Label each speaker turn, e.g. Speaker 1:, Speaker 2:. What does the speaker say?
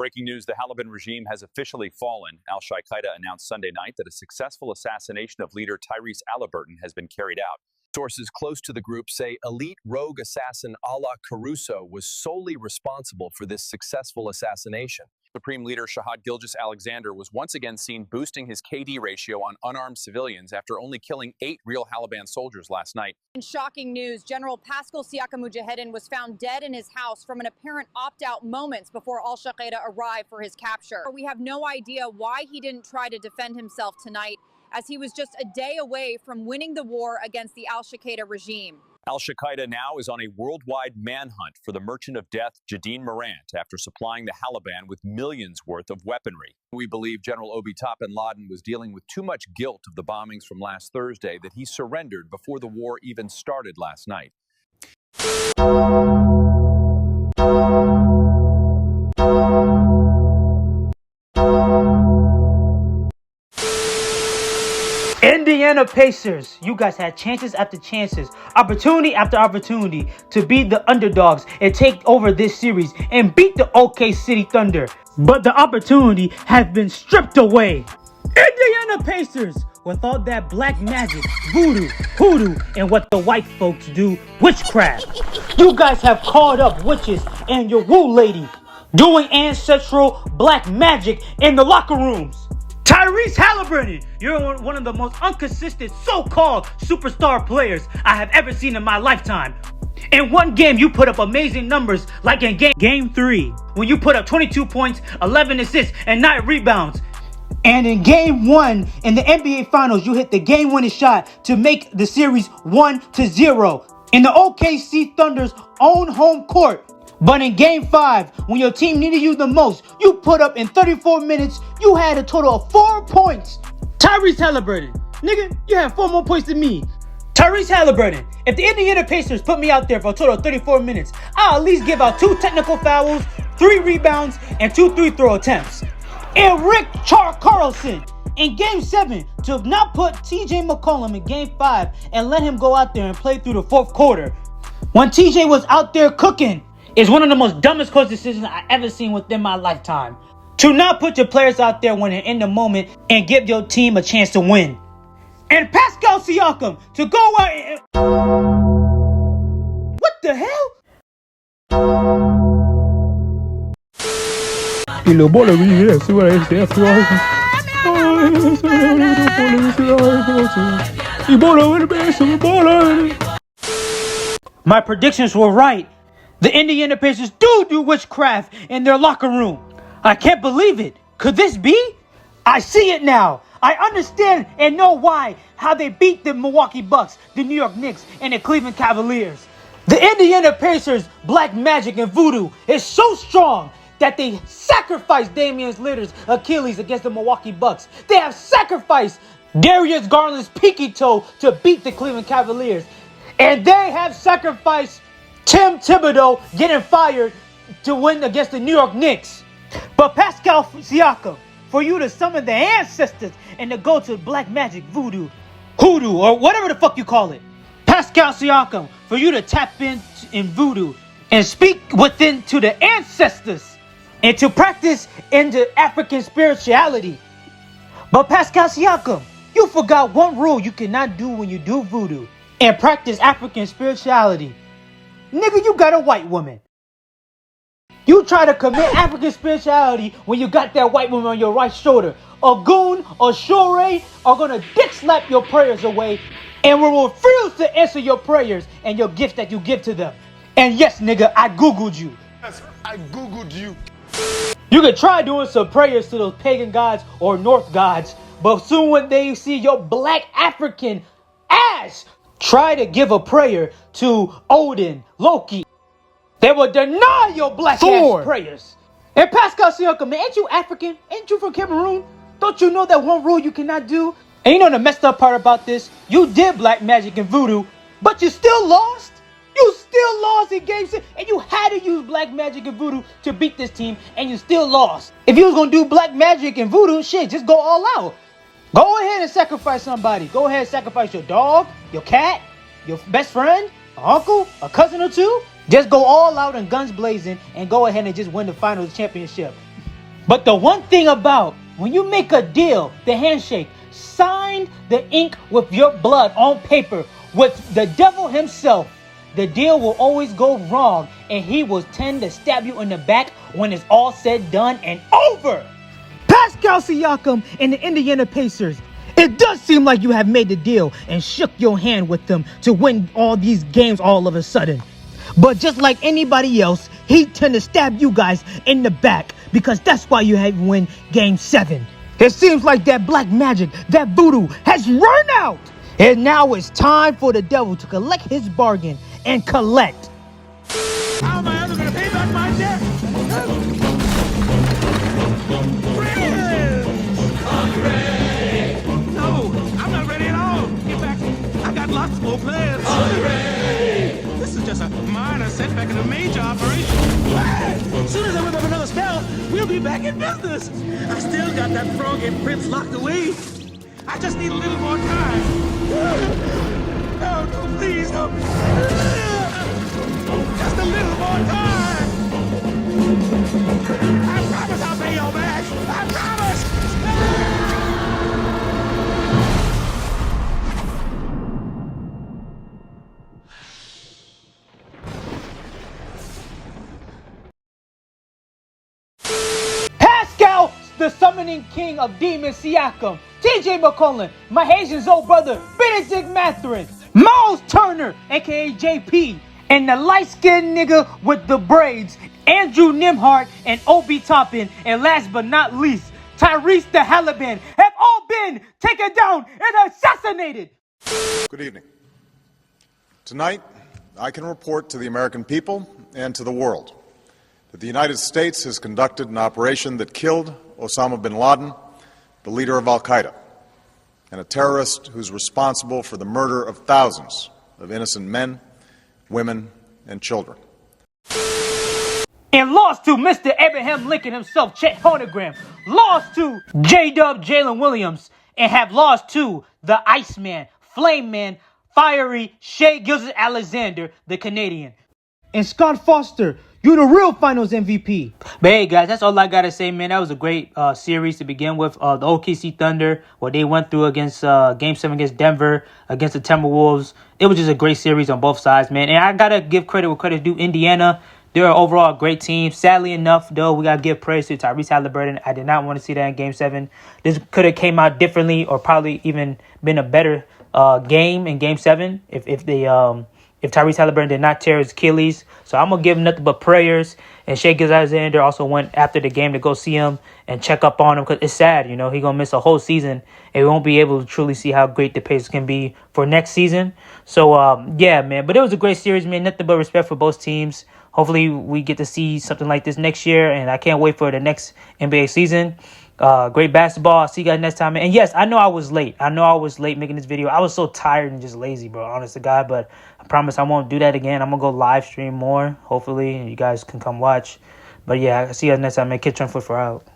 Speaker 1: Breaking news, the Taliban regime has officially fallen. Al-Qaeda announced Sunday night that a successful assassination of leader Tyrese Halliburton has been carried out. Sources close to the group say elite rogue assassin Allah Caruso was solely responsible for this successful assassination. Supreme Leader Shahad Gilgeous-Alexander was once again seen boosting his KD ratio on unarmed civilians after only killing 8 real Taliban soldiers last night.
Speaker 2: In shocking news, General Pascal Siaka Mujahedin was found dead in his house from an apparent opt-out moments before Al-Qaeda arrived for his capture. We have no idea why he didn't try to defend himself tonight, as he was just a day away from winning the war against the Al-Qaeda regime.
Speaker 1: Al-Qaeda now is on a worldwide manhunt for the merchant of death, Jadine Morant, after supplying the Taliban with millions worth of weaponry. We believe General Obi-Top bin Laden was dealing with too much guilt of the bombings from last Thursday that he surrendered before the war even started last night.
Speaker 3: Indiana Pacers, you guys had chances after chances, opportunity after opportunity to beat the underdogs and take over this series and beat the OKC Thunder. But the opportunity has been stripped away. Indiana Pacers, with all that black magic, voodoo, hoodoo, and what the white folks do, witchcraft. You guys have called up witches and your woo lady doing ancestral black magic in the locker rooms. Tyrese Halliburton, you're one of the most inconsistent so-called superstar players I have ever seen in my lifetime. In one game, you put up amazing numbers, like in game 3, when you put up 22 points, 11 assists, and 9 rebounds. And in game 1, in the NBA Finals, you hit the game-winning shot to make the series 1-0 in the OKC Thunder's own home court. But in game 5, when your team needed you the most, you put up in 34 minutes, you had a total of 4 points. Tyrese Halliburton, nigga, you had 4 more points than me. Tyrese Halliburton, if the Indiana Pacers put me out there for a total of 34 minutes, I'll at least give out 2 technical fouls, 3 rebounds, and 2 3-throw attempts. And Rick Carlson, in game 7, to not put TJ McCollum in game 5 and let him go out there and play through the 4th quarter, when TJ was out there cooking, is one of the most dumbest coach decisions I ever seen within my lifetime. To not put your players out there when they're in the moment and give your team a chance to win. And Pascal Siakam to go out and... What the hell? My predictions were right. The Indiana Pacers do witchcraft in their locker room. I can't believe it. Could this be? I see it now. I understand and know how they beat the Milwaukee Bucks, the New York Knicks, and the Cleveland Cavaliers. The Indiana Pacers' black magic and voodoo is so strong that they sacrificed Damian Lillard's Achilles against the Milwaukee Bucks. They have sacrificed Darius Garland's pinky toe to beat the Cleveland Cavaliers. And they have sacrificed Tim Thibodeau getting fired to win against the New York Knicks. But Pascal Siakam, for you to summon the ancestors and to go to black magic, voodoo, hoodoo, or whatever the fuck you call it. Pascal Siakam, for you to tap in voodoo and speak within to the ancestors and to practice into African spirituality. But Pascal Siakam, you forgot one rule you cannot do when you do voodoo and practice African spirituality. Nigga, you got a white woman. You try to commit African spirituality when you got that white woman on your right shoulder. A goon or Shore are gonna dick slap your prayers away and will refuse to answer your prayers and your gifts that you give to them. And yes, nigga, I Googled you.
Speaker 4: Yes, I Googled you.
Speaker 3: You can try doing some prayers to those pagan gods or North gods, but soon when they see your black African ass try to give a prayer to Odin, Loki, they will deny your black ass prayers. And Pascal Siakam, man, ain't you African? Ain't you from Cameroon? Don't you know that one rule you cannot do? And you know the messed up part about this? You did black magic and voodoo, but you still lost. You still lost in game 6, and you had to use black magic and voodoo to beat this team, and you still lost. If you was gonna do black magic and voodoo, shit, just go all out. Go ahead and sacrifice somebody. Go ahead and sacrifice your dog, your cat, your best friend, an uncle, a cousin or two. Just go all out and guns blazing and go ahead and just win the finals championship. But the one thing about when you make a deal, the handshake, sign the ink with your blood on paper with the devil himself, the deal will always go wrong and he will tend to stab you in the back when it's all said, done, and over. Pascal Siakam and the Indiana Pacers. It does seem like you have made the deal and shook your hand with them to win all these games all of a sudden. But just like anybody else, he tend to stab you guys in the back because that's why you had to win Game 7. It seems like that black magic, that voodoo has run out. And now it's time for the devil to collect his bargain and collect.
Speaker 5: How am I ever going to pay back my debt? I'm ready. No, I'm not ready at all. In fact, I got lots more plans. I'm ready. This is just a minor setback in a major operation. As soon as I whip up another spell, we'll be back in business. I still got that frog and prince locked away. I just need a little more time. No, please, no. Just a little more time. I promise I'll pay y'all back. I promise.
Speaker 3: Pascal, the summoning king of demons, Siakam, TJ McCollum, my Haitian old brother, Benedict Mathurin, Miles Turner, aka JP, and the light-skinned nigga with the braids, Andrew Nimhart and Obi Toppin, and last but not least, Tyrese the Halliburton, have all been taken down and assassinated.
Speaker 6: Good evening. Tonight, I can report to the American people and to the world that the United States has conducted an operation that killed Osama bin Laden, the leader of al-Qaeda, and a terrorist who's responsible for the murder of thousands of innocent men, women, and children.
Speaker 3: And lost to Mr. Abraham Lincoln himself, Chet Honogram. Lost to J-Dub Jalen Williams. And have lost to the Iceman, Flame Man, Fiery Shea Gilgeous-Alexander, the Canadian. And Scott Foster, you're the real finals MVP. But hey, guys, that's all I got to say, man. That was a great series to begin with. The OKC Thunder, what they went through against Game 7 against Denver, against the Timberwolves. It was just a great series on both sides, man. And I got to give credit where credit due. Indiana, they're overall a great team. Sadly enough, though, we got to give praise to Tyrese Halliburton. I did not want to see that in Game 7. This could have came out differently or probably even been a better game in Game 7 if Tyrese Halliburton did not tear his Achilles. So I'm going to give him nothing but prayers. And Shea Gilgeous-Alexander also went after the game to go see him and check up on him because it's sad. You know, he's going to miss a whole season and we won't be able to truly see how great the Pacers can be for next season. So, yeah, man. But it was a great series, man. Nothing but respect for both teams. Hopefully we get to see something like this next year. And I can't wait for the next NBA season. Great basketball. I'll see you guys next time. And yes, I know I was late. Making this video. I was so tired and just lazy, bro. Honest to God. But I promise I won't do that again. I'm going to go live stream more. Hopefully you guys can come watch. But yeah, I'll see you guys next time, man. Kid Trump for out.